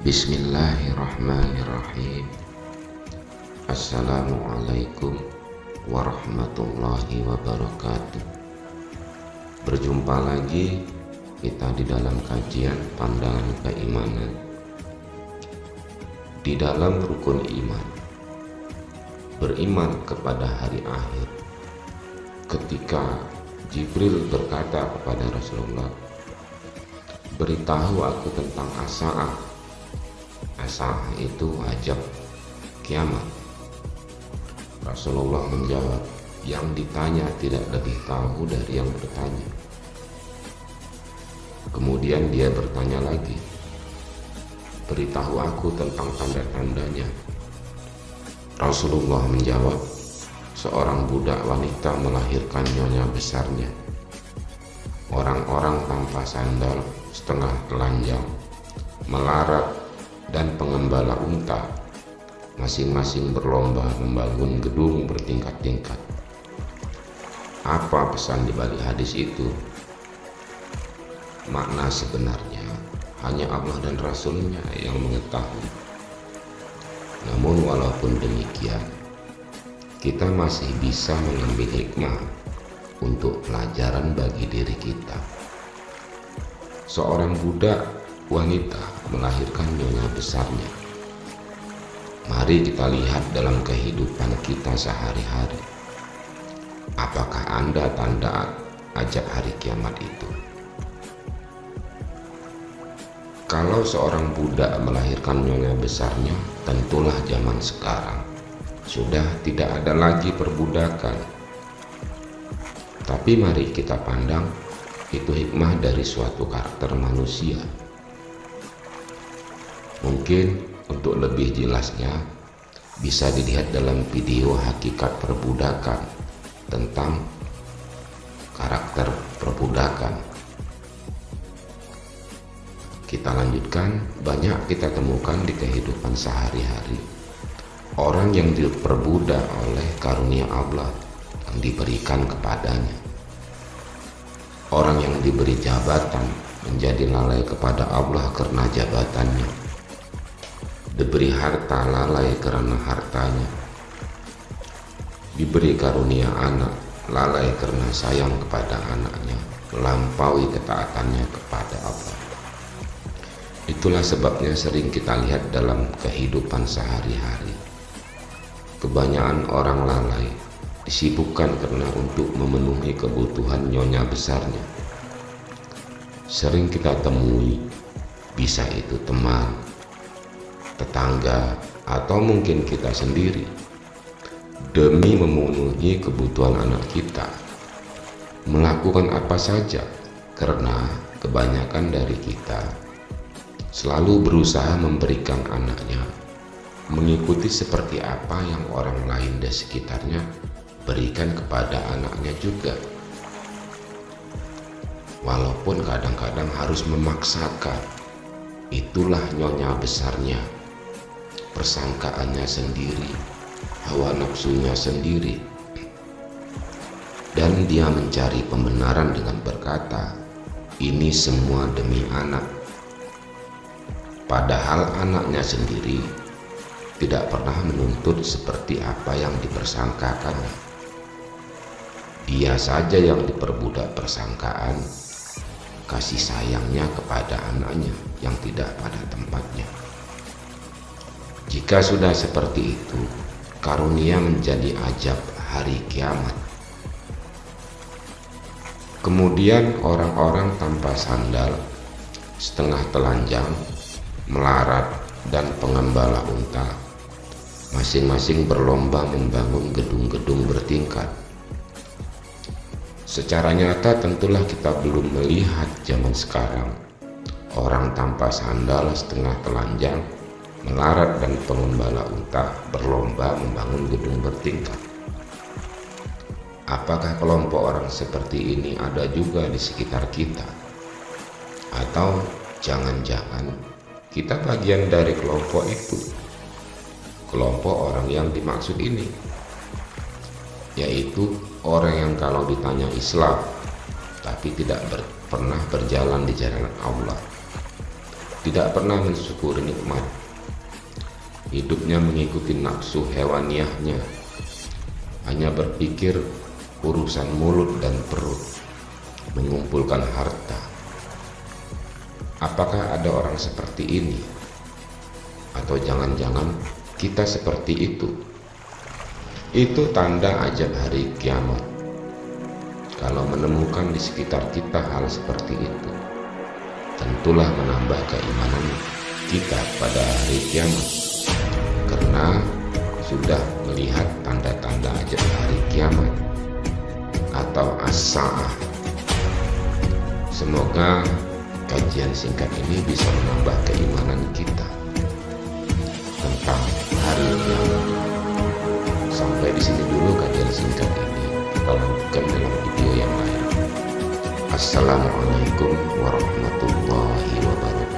Bismillahirrahmanirrahim. Assalamualaikum warahmatullahi wabarakatuh. Berjumpa lagi kita di dalam kajian pandangan keimanan. Di dalam rukun iman, beriman kepada hari akhir. Ketika Jibril berkata kepada Rasulullah, beritahu aku tentang as-sa'ah. As-sa'ah itu ajab kiamat. Rasulullah menjawab, yang ditanya tidak lebih tahu dari yang bertanya. Kemudian dia bertanya lagi, beritahu aku tentang tanda-tandanya. Rasulullah menjawab, seorang budak wanita melahirkan nyonya besarnya. Orang-orang tanpa sandal, setengah telanjang, melarat, dan pengembala unta masing-masing berlomba membangun gedung bertingkat-tingkat. Apa pesan di balik hadis itu? Makna sebenarnya hanya Allah dan Rasulnya yang mengetahui. Namun walaupun demikian, kita masih bisa mengambil hikmah untuk pelajaran bagi diri kita. Seorang budak wanita melahirkan nyonya besarnya. Mari kita lihat dalam kehidupan kita sehari-hari. Apakah Anda tanda ajab hari kiamat itu? Kalau seorang budak melahirkan nyonya besarnya, tentulah zaman sekarang sudah tidak ada lagi perbudakan. Tapi mari kita pandang itu hikmah dari suatu karakter manusia. Mungkin untuk lebih jelasnya bisa dilihat dalam video hakikat perbudakan tentang karakter perbudakan. Kita lanjutkan, banyak kita temukan di kehidupan sehari-hari orang yang diperbudak oleh karunia Allah yang diberikan kepadanya. Orang yang diberi jabatan menjadi lalai kepada Allah karena jabatannya. Diberi harta lalai karena hartanya. Diberi karunia anak lalai karena sayang kepada anaknya, melampaui ketaatannya kepada Allah. Itulah sebabnya sering kita lihat dalam kehidupan sehari-hari. Kebanyakan orang lalai disibukkan karena untuk memenuhi kebutuhan nyonya besarnya. Sering kita temui, bisa itu teman, tetangga, atau mungkin kita sendiri, demi memenuhi kebutuhan anak kita, melakukan apa saja karena kebanyakan dari kita selalu berusaha memberikan anaknya mengikuti seperti apa yang orang lain di sekitarnya berikan kepada anaknya juga. Walaupun kadang-kadang harus memaksakan, itulah nyonya besarnya, persangkaannya sendiri, hawa nafsunya sendiri. Dan dia mencari pembenaran dengan berkata, ini semua demi anak. Padahal anaknya sendiri tidak pernah menuntut seperti apa yang dipersangkakannya. Dia saja yang diperbudak persangkaan kasih sayangnya kepada anaknya yang tidak pada tempatnya. Jika sudah seperti itu, karunia menjadi ajab hari kiamat. Kemudian orang-orang tanpa sandal, setengah telanjang, melarat, dan pengembala unta masing-masing berlomba membangun gedung-gedung bertingkat. Secara nyata tentulah kita belum melihat zaman sekarang orang tanpa sandal, setengah telanjang, melarat, dan pengembala unta berlomba membangun gedung bertingkat. Apakah kelompok orang seperti ini ada juga di sekitar kita? Atau jangan-jangan kita bagian dari kelompok itu? Kelompok orang yang dimaksud ini yaitu orang yang kalau ditanya Islam tapi tidak pernah berjalan di jalan Allah, tidak pernah mensyukuri nikmat. Hidupnya mengikuti nafsu hewaniahnya, hanya berpikir urusan mulut dan perut, mengumpulkan harta. Apakah ada orang seperti ini? Atau jangan-jangan kita seperti itu? Itu tanda ajab hari kiamat. Kalau menemukan di sekitar kita hal seperti itu, tentulah menambah keimanan kita pada hari kiamat, karena sudah melihat tanda-tanda ajab hari kiamat atau as-sa'ah. Semoga kajian singkat ini bisa menambah keimanan kita tentang hari kiamat. Sampai di sini dulu kajian singkat ini. Kita lanjutkan dalam video yang lain. Assalamualaikum warahmatullahi wabarakatuh.